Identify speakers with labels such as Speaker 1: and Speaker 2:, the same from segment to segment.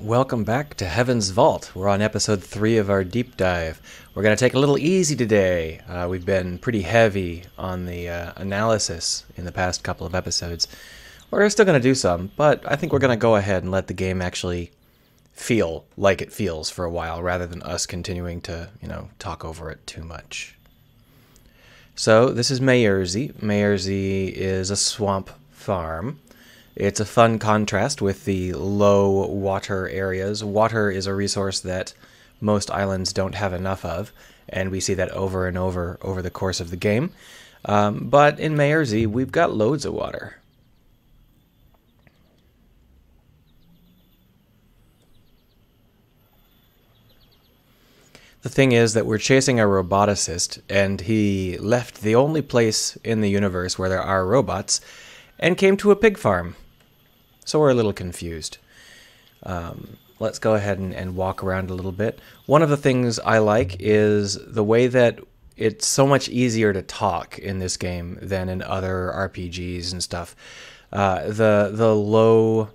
Speaker 1: Welcome back to Heaven's Vault. We're on episode 3 of our deep dive. We're going to take a little easy today. We've been pretty heavy on the analysis in the past couple of episodes. We're still going to do some, but I think we're going to go ahead and let the game actually feel like it feels for a while, rather than us continuing to, talk over it too much. So this is Mayerzy. Mayerzy is a swamp farm. It's a fun contrast with the low water areas. Water is a resource that most islands don't have enough of, and we see that over and over the course of the game. But in Mayerzy, we've got loads of water. The thing is that we're chasing a roboticist, and he left the only place in the universe where there are robots, and came to a pig farm. So we're a little confused. Let's go ahead and walk around a little bit. One of the things I like is the way that it's so much easier to talk in this game than in other RPGs and stuff. The low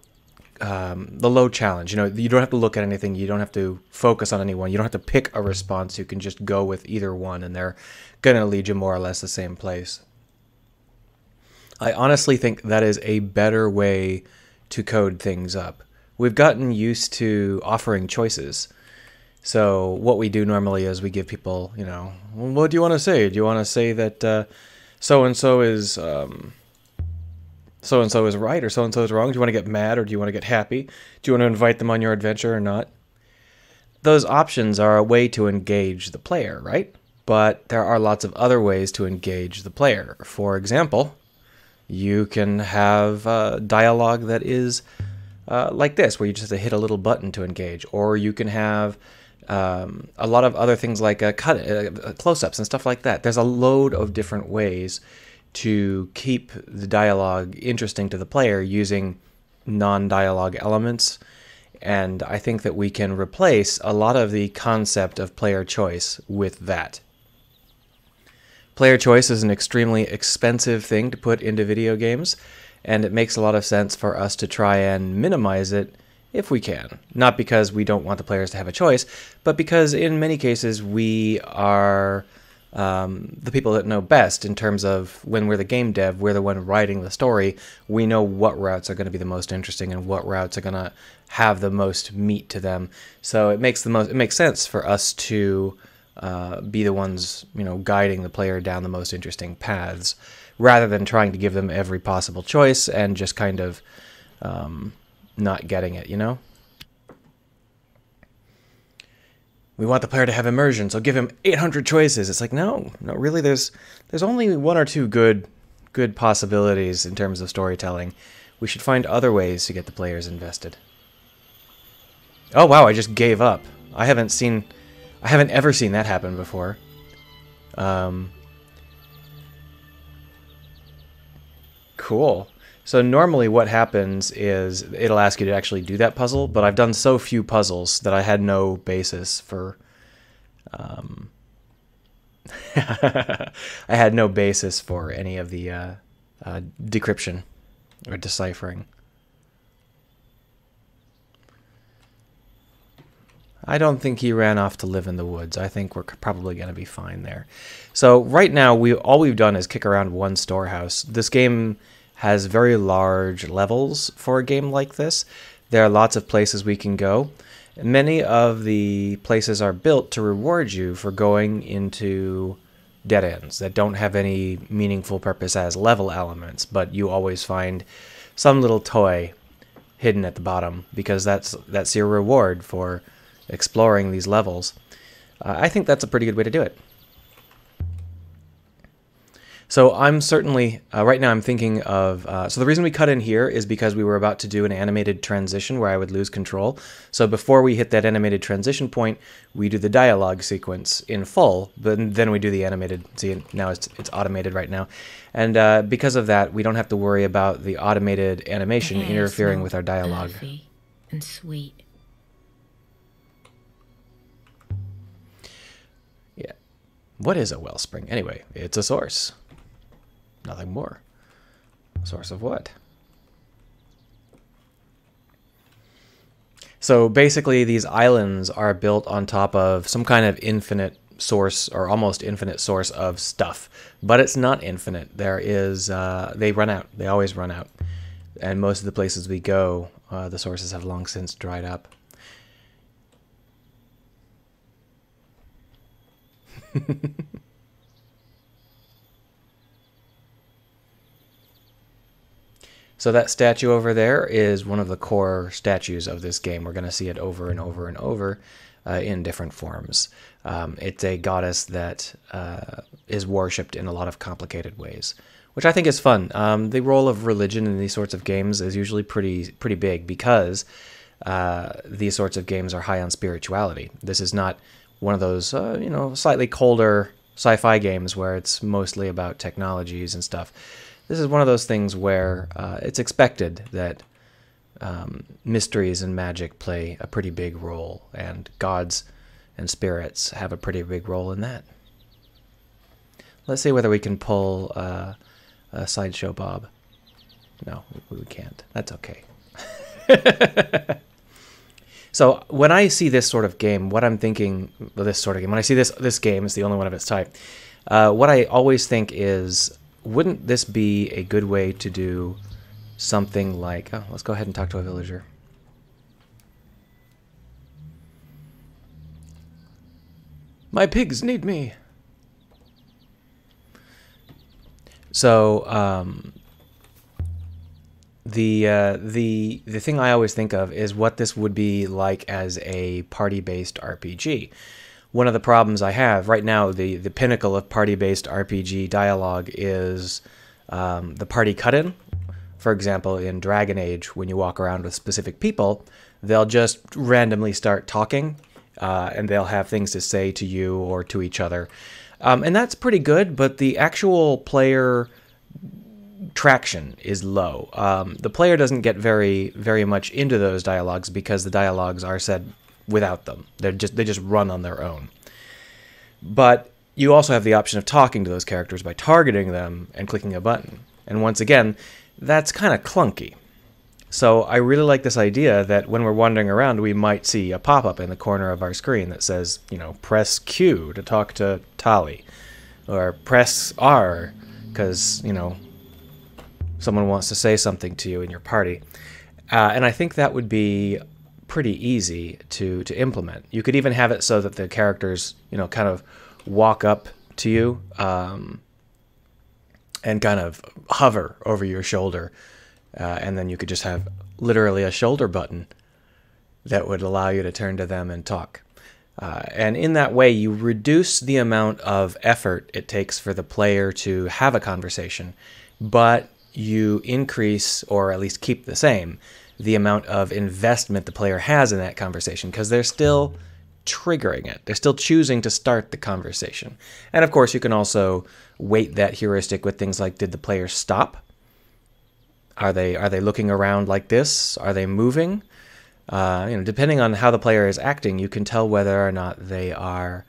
Speaker 1: challenge. You don't have to look at anything. You don't have to focus on anyone. You don't have to pick a response. You can just go with either one, and they're gonna lead you more or less the same place. I honestly think that is a better way to code things up. We've gotten used to offering choices. So what we do normally is we give people, well, what do you want to say? Do you want to say that so-and-so is so-and-so is right or so-and-so is wrong? Do you want to get mad or do you want to get happy? Do you want to invite them on your adventure or not? Those options are a way to engage the player, right? But there are lots of other ways to engage the player. For example, you can have dialogue that is like this, where you just have to hit a little button to engage. Or you can have a lot of other things like close-ups and stuff like that. There's a load of different ways to keep the dialogue interesting to the player using non-dialogue elements. And I think that we can replace a lot of the concept of player choice with that. Player choice is an extremely expensive thing to put into video games, and it makes a lot of sense for us to try and minimize it if we can. Not because we don't want the players to have a choice, but because in many cases we are the people that know best in terms of when we're the game dev, we're the one writing the story. We know what routes are going to be the most interesting and what routes are going to have the most meat to them. So it makes sense for us to be the ones, guiding the player down the most interesting paths, rather than trying to give them every possible choice and just kind of not getting it, We want the player to have immersion, so give him 800 choices. It's like, no, really, there's only one or two good possibilities in terms of storytelling. We should find other ways to get the players invested. Oh wow, I just gave up. I haven't ever seen that happen before. Cool. So normally what happens is it'll ask you to actually do that puzzle, but I've done so few puzzles that I had no basis for... I had no basis for any of the decryption or deciphering. I don't think he ran off to live in the woods. I think we're probably going to be fine there. So right now, all we've done is kick around one storehouse. This game has very large levels for a game like this. There are lots of places we can go. Many of the places are built to reward you for going into dead ends that don't have any meaningful purpose as level elements, but you always find some little toy hidden at the bottom because that's your reward for exploring these levels. I think that's a pretty good way to do it. So I'm certainly, right now I'm thinking of, so the reason we cut in here is because we were about to do an animated transition where I would lose control. So before we hit that animated transition point, we do the dialogue sequence in full, but then we do the animated, see now it's automated right now. And because of that, we don't have to worry about the automated animation interfering with our dialogue.
Speaker 2: And sweet.
Speaker 1: Yeah. What is a wellspring? Anyway, it's a source. Nothing more. Source of what? So basically, these islands are built on top of some kind of infinite source or almost infinite source of stuff, but it's not infinite. There is they run out. They always run out, and most of the places we go, the sources have long since dried up. So that statue over there is one of the core statues of this game. We're going to see it over and over and over in different forms. It's a goddess that is worshipped in a lot of complicated ways, which I think is fun. The role of religion in these sorts of games is usually pretty big because these sorts of games are high on spirituality. This is not one of those slightly colder sci-fi games where it's mostly about technologies and stuff. This is one of those things where it's expected that mysteries and magic play a pretty big role, and gods and spirits have a pretty big role in that. Let's see whether we can pull a Sideshow Bob. No, we can't. That's okay. So when I see this sort of game, what I'm thinking, when I see this game, it's the only one of its type, what I always think is, wouldn't this be a good way to do something like... Oh, let's go ahead and talk to a villager. My pigs need me. So, the thing I always think of is what this would be like as a party-based RPG. One of the problems I have right now, the pinnacle of party-based RPG dialogue is the party cut-in. For example, in Dragon Age, when you walk around with specific people, they'll just randomly start talking, and they'll have things to say to you or to each other. And that's pretty good, but the actual player traction is low. The player doesn't get very much into those dialogues because the dialogues are said without them. They just run on their own. But you also have the option of talking to those characters by targeting them and clicking a button. And once again, that's kind of clunky. So I really like this idea that when we're wandering around, we might see a pop-up in the corner of our screen that says, press Q to talk to Tali, or press R because, someone wants to say something to you in your party. And I think that would be pretty easy to implement. You could even have it so that the characters, kind of walk up to you and kind of hover over your shoulder. And then you could just have literally a shoulder button that would allow you to turn to them and talk. And in that way, you reduce the amount of effort it takes for the player to have a conversation, but you increase, or at least keep the same, the amount of investment the player has in that conversation, because they're still triggering it. They're still choosing to start the conversation. And of course, you can also weight that heuristic with things like, did the player stop? Are they looking around like this? Are they moving? Depending on how the player is acting, you can tell whether or not they are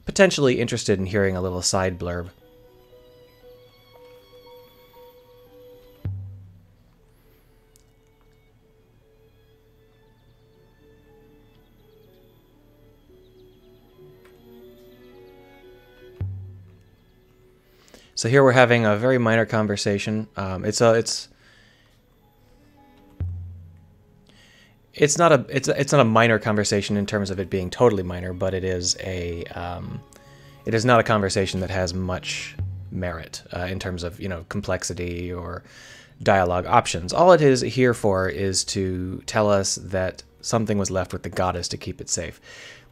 Speaker 1: potentially interested in hearing a little side blurb. So here we're having a very minor conversation. It's not a minor conversation in terms of it being totally minor, but it is not a conversation that has much merit in terms of complexity or dialogue options. All it is here for is to tell us that something was left with the goddess to keep it safe,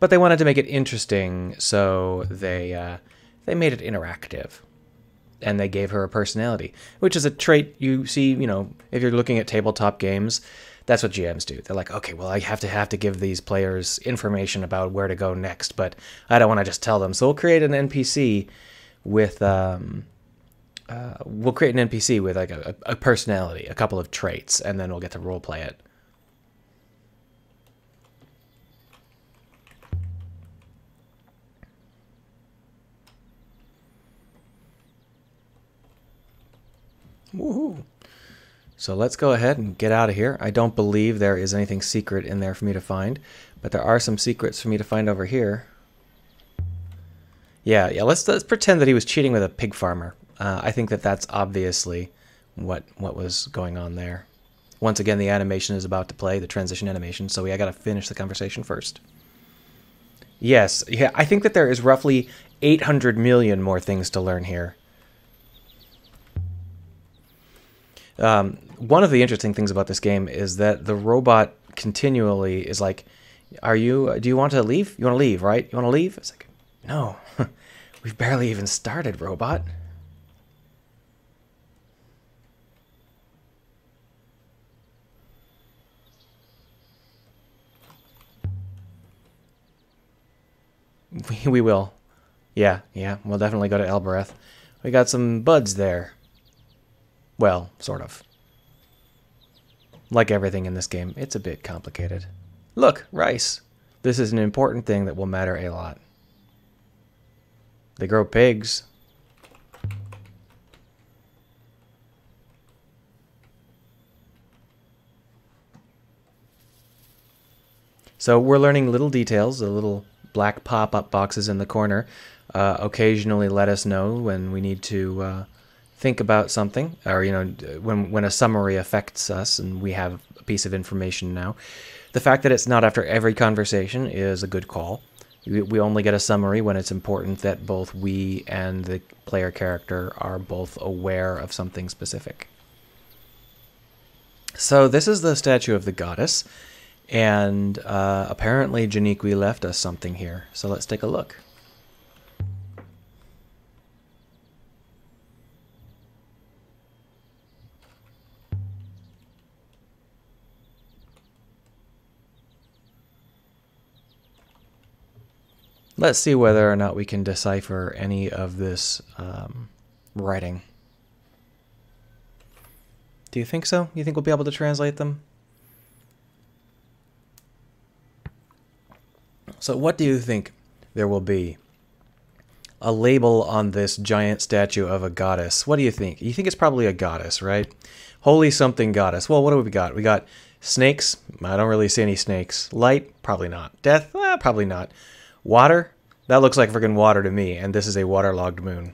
Speaker 1: but they wanted to make it interesting, so they made it interactive. And they gave her a personality, which is a trait you see, if you're looking at tabletop games, that's what GMs do. They're like, okay, well, I have to give these players information about where to go next, but I don't want to just tell them. So we'll create an NPC with, like a personality, a couple of traits, and then we'll get to roleplay it. Woohoo! So let's go ahead and get out of here. I don't believe there is anything secret in there for me to find, but there are some secrets for me to find over here. Yeah, let's pretend that he was cheating with a pig farmer. I think that that's obviously what was going on there. Once again, the animation is about to play, the transition animation, so I got to finish the conversation first. Yes, yeah, I think that there is roughly 800 million more things to learn here. One of the interesting things about this game is that the robot continually is like, do you want to leave? You want to leave, right? You want to leave? It's like, no, we've barely even started, robot. We will. Yeah, we'll definitely go to Elbereth. We got some buds there. Well, sort of. Like everything in this game, it's a bit complicated. Look, rice. This is an important thing that will matter a lot. They grow pigs. So we're learning little details, the little black pop-up boxes in the corner occasionally let us know when we need to think about something, or when a summary affects us and we have a piece of information now. The fact that it's not after every conversation is a good call. We only get a summary when it's important that both we and the player character are both aware of something specific. So this is the statue of the goddess, and apparently Janiqui left us something here. So let's take a look. Let's see whether or not we can decipher any of this writing. Do you think so? You think we'll be able to translate them? So what do you think there will be? A label on this giant statue of a goddess. What do you think? You think it's probably a goddess, right? Holy something goddess. Well, what do we got? We got snakes. I don't really see any snakes. Light? Probably not. Death? Probably not. Water? That looks like friggin' water to me, and this is a waterlogged moon.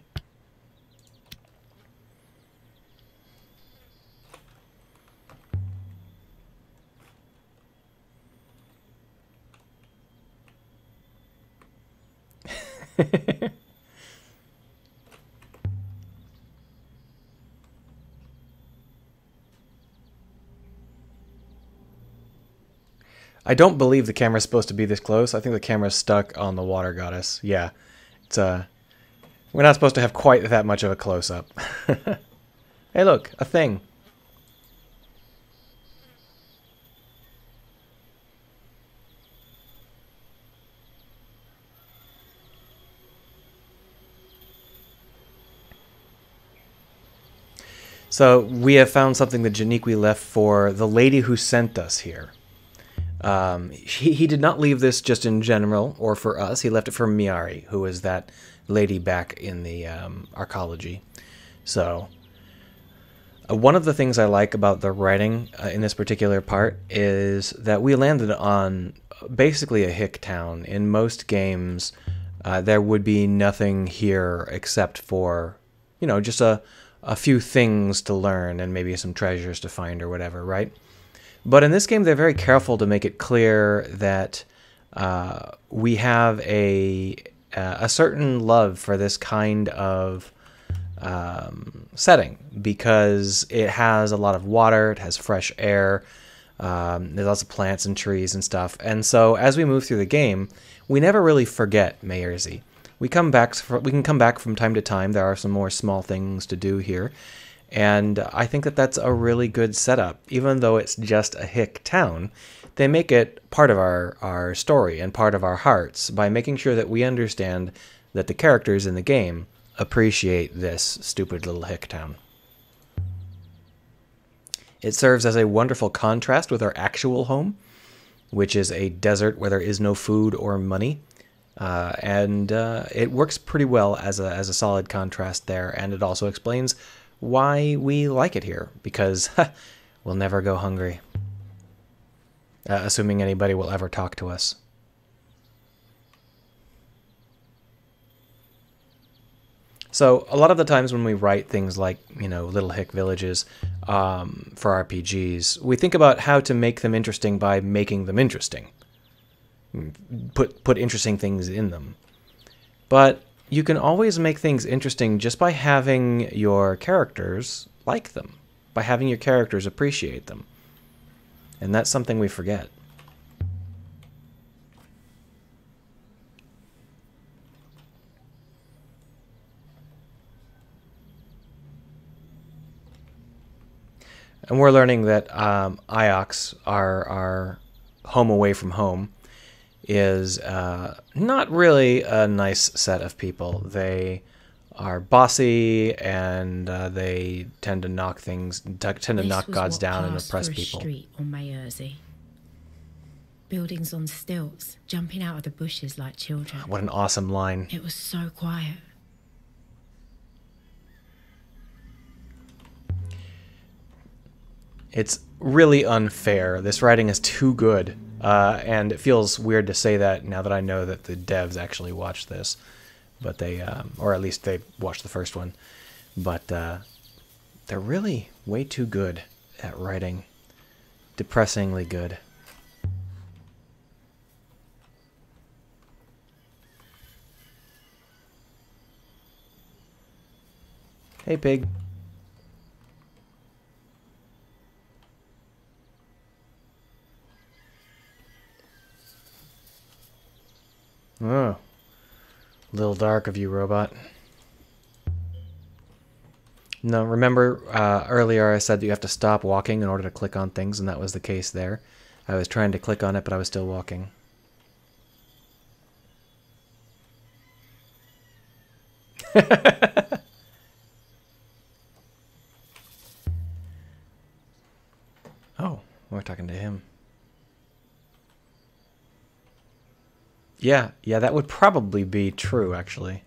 Speaker 1: I don't believe the camera's supposed to be this close. I think the camera's stuck on the water goddess. Yeah, it's we're not supposed to have quite that much of a close-up. Hey, look, a thing. So we have found something that Janiqui left for the lady who sent us here. He did not leave this just in general or for us. He left it for Miari, who is that lady back in the arcology. So one of the things I like about the writing in this particular part is that we landed on basically a hick town. In most games, there would be nothing here except for, just a few things to learn and maybe some treasures to find or whatever, right? But in this game, they're very careful to make it clear that we have a certain love for this kind of setting because it has a lot of water, it has fresh air, there's lots of plants and trees and stuff. And so as we move through the game, we never really forget Mejrzi. We can come back from time to time. There are some more small things to do here. And I think that that's a really good setup. Even though it's just a hick town, they make it part of our story and part of our hearts by making sure that we understand that the characters in the game appreciate this stupid little hick town. It serves as a wonderful contrast with our actual home, which is a desert where there is no food or money. And it works pretty well as a solid contrast there, and it also explains why we like it here, because we'll never go hungry. Assuming anybody will ever talk to us. So a lot of the times when we write things like, Little Hick Villages for RPGs, we think about how to make them interesting by making them interesting. Put interesting things in them. But you can always make things interesting just by having your characters like them, by having your characters appreciate them. And that's something we forget. And we're learning that Iox, our home away from home, is not really a nice set of people. They are bossy, and they tend to knock gods down and oppress people.
Speaker 2: Street on Mayerzy. Buildings on stilts, jumping out of the bushes like children.
Speaker 1: What an awesome line.
Speaker 2: It was so quiet.
Speaker 1: It's really unfair. This writing is too good. And it feels weird to say that now that I know that the devs actually watched this. But they, or at least they watched the first one. But they're really way too good at writing. Depressingly good. Hey, pig. Oh, a little dark of you, robot. No, remember earlier I said that you have to stop walking in order to click on things, and that was the case there. I was trying to click on it, but I was still walking. Oh, we're talking to him. Yeah, that would probably be true, actually.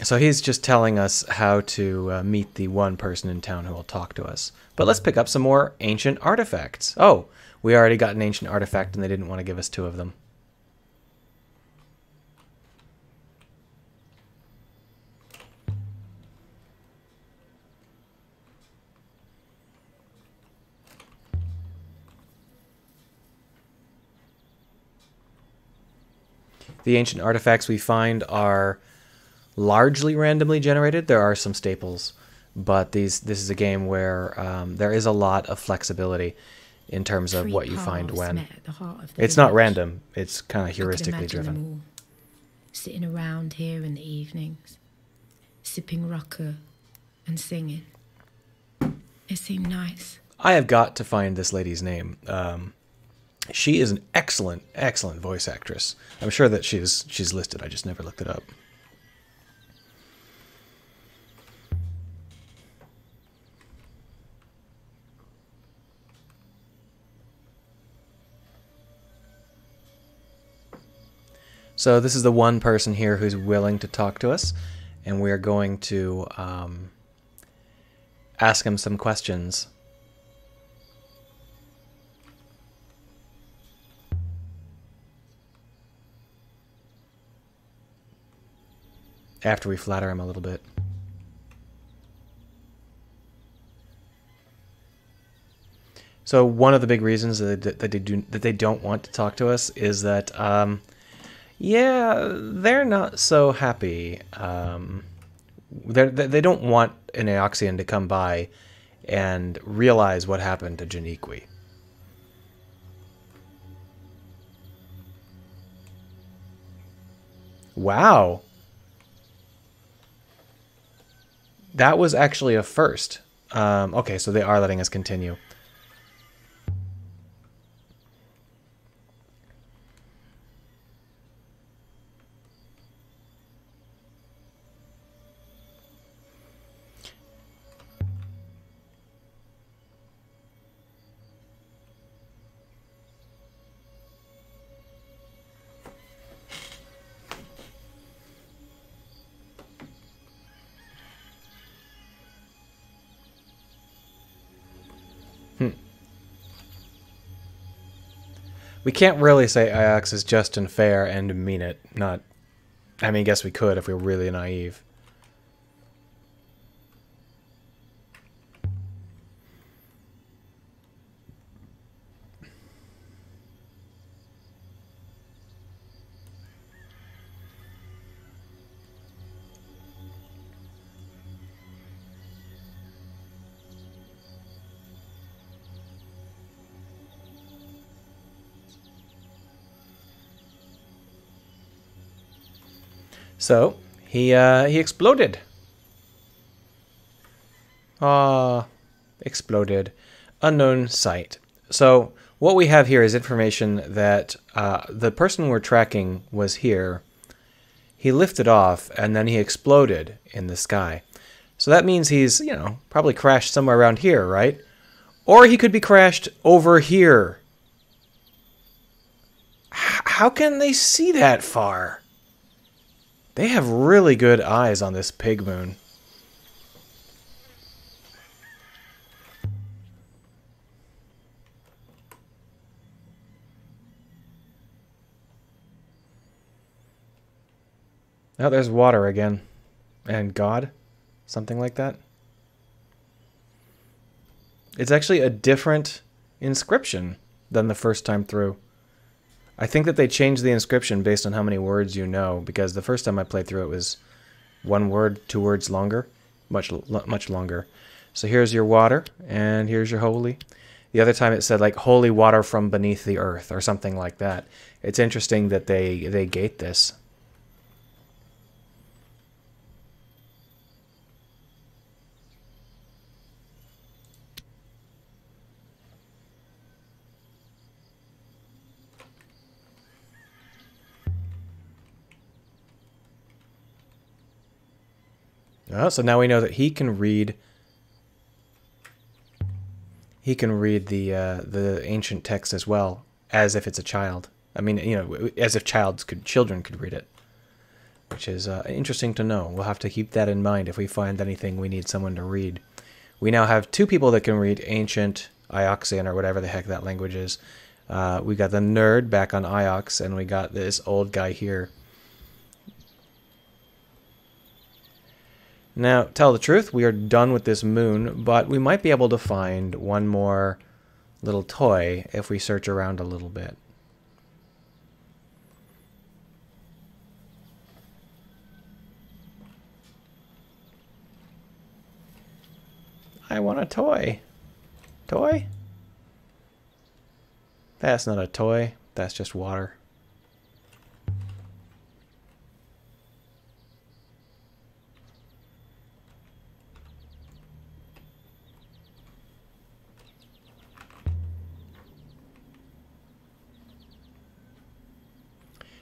Speaker 1: So he's just telling us how to meet the one person in town who will talk to us. But let's pick up some more ancient artifacts. Oh, we already got an ancient artifact and they didn't want to give us 2 of them. The ancient artifacts we find are largely randomly generated. There are some staples, but this is a game where there is a lot of flexibility in terms of what you find when. It's not random. It's kind of heuristically driven.
Speaker 2: Sitting around here in the evenings, sipping rucker and singing. It seemed nice.
Speaker 1: I have got to find this lady's name. She is an excellent, excellent voice actress. I'm sure that she's listed. I just never looked it up. So this is the one person here who's willing to talk to us, and we're going to ask him some questions. After we flatter him a little bit. So one of the big reasons that they don't want to talk to us is that, yeah, they're not so happy. They don't want an Eoxian to come by and realize what happened to Janiqui. Wow. That was actually a first. Okay, so they are letting us continue. We can't really say Iox is just and fair and mean it. Not... I mean, I guess we could if we were really naive. So, he exploded. Exploded. Unknown site. So, what we have here is information that the person we're tracking was here. He lifted off, and then he exploded in the sky. So that means he's, you know, probably crashed somewhere around here, right? Or he could be crashed over here. How can they see that far? They have really good eyes on this pig moon. Oh, there's water again. And God? Something like that. It's actually a different inscription than the first time through. I think that they changed the inscription based on how many words you know, because the first time I played through it was 1 word, 2 words longer, much longer. So here's your water, and here's your holy. The other time it said like holy water from beneath the earth or something like that. It's interesting that they gate this. Oh, so now we know that he can read. He can read the ancient text as well, as if it's a child. I mean, you know, as if children could read it, which is interesting to know. We'll have to keep that in mind if we find anything we need someone to read. We now have 2 people that can read ancient Ioxian or whatever the heck that language is. We got the nerd back on Iox, and we got this old guy here. Now, tell the truth, we are done with this moon, but we might be able to find one more little toy if we search around a little bit. I want a toy. Toy? That's not a toy. That's just water.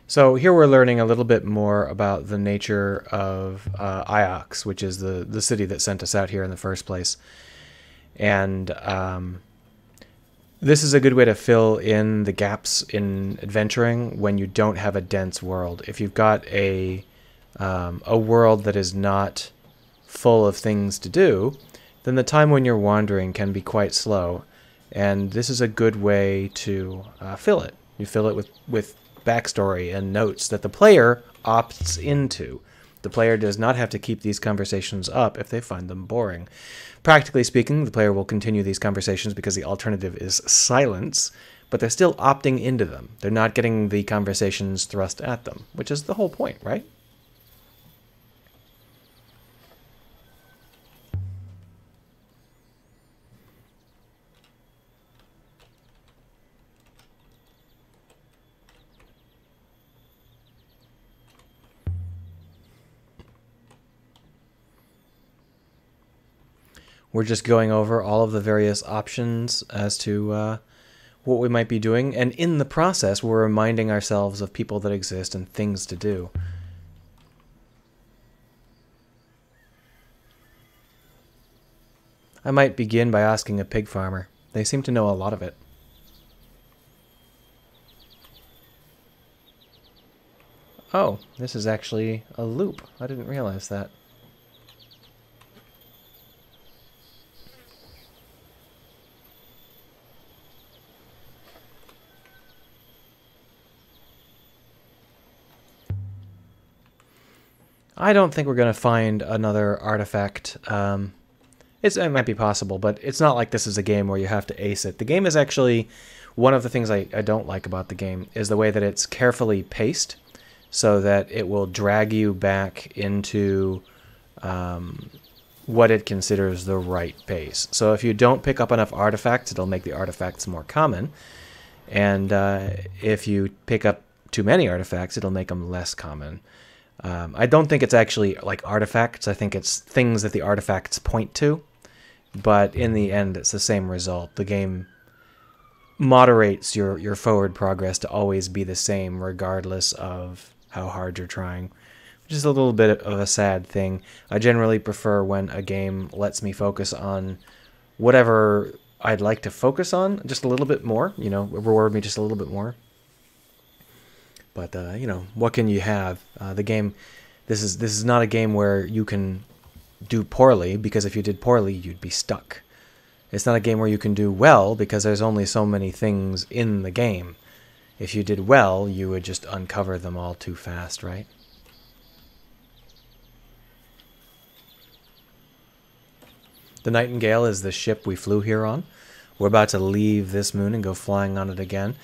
Speaker 1: So here we're learning a little bit more about the nature of Iox, which is the city that sent us out here in the first place. And this is a good way to fill in the gaps in adventuring when you don't have a dense world. If you've got a world that is not full of things to do, then the time when you're wandering can be quite slow. And this is a good way to fill it. You fill it with backstory and notes that the player opts into. The player does not have to keep these conversations up if they find them boring. Practically speaking, the player will continue these conversations because the alternative is silence, but they're still opting into them. They're not getting the conversations thrust at them, which is the whole point, right? We're just going over all of the various options as to what we might be doing, and in the process, we're reminding ourselves of people that exist and things to do. I might begin by asking a pig farmer. They seem to know a lot of it. Oh, this is actually a loop. I didn't realize that. I don't think we're going to find another artifact. It might be possible, but it's not like this is a game where you have to ace it. The game is actually, one of the things I don't like about the game is the way that it's carefully paced so that it will drag you back into what it considers the right pace. So if you don't pick up enough artifacts, it'll make the artifacts more common. And if you pick up too many artifacts, it'll make them less common. I don't think it's actually like artifacts. I think it's things that the artifacts point to. But in the end, it's the same result. The game moderates your forward progress to always be the same, regardless of how hard you're trying, which is a little bit of a sad thing. I generally prefer when a game lets me focus on whatever I'd like to focus on just a little bit more, reward me just a little bit more. But, what can you have? The game, this is not a game where you can do poorly, because if you did poorly, you'd be stuck. It's not a game where you can do well, because there's only so many things in the game. If you did well, you would just uncover them all too fast, right? The Nightingale is the ship we flew here on. We're about to leave this moon and go flying on it again.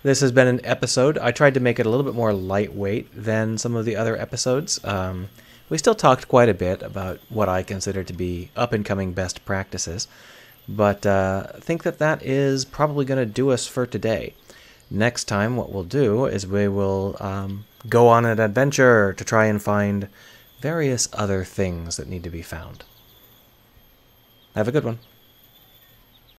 Speaker 1: This has been an episode. I tried to make it a little bit more lightweight than some of the other episodes. We still talked quite a bit about what I consider to be up-and-coming best practices, but I think that is probably going to do us for today. Next time, what we'll do is we will go on an adventure to try and find various other things that need to be found. Have a good one.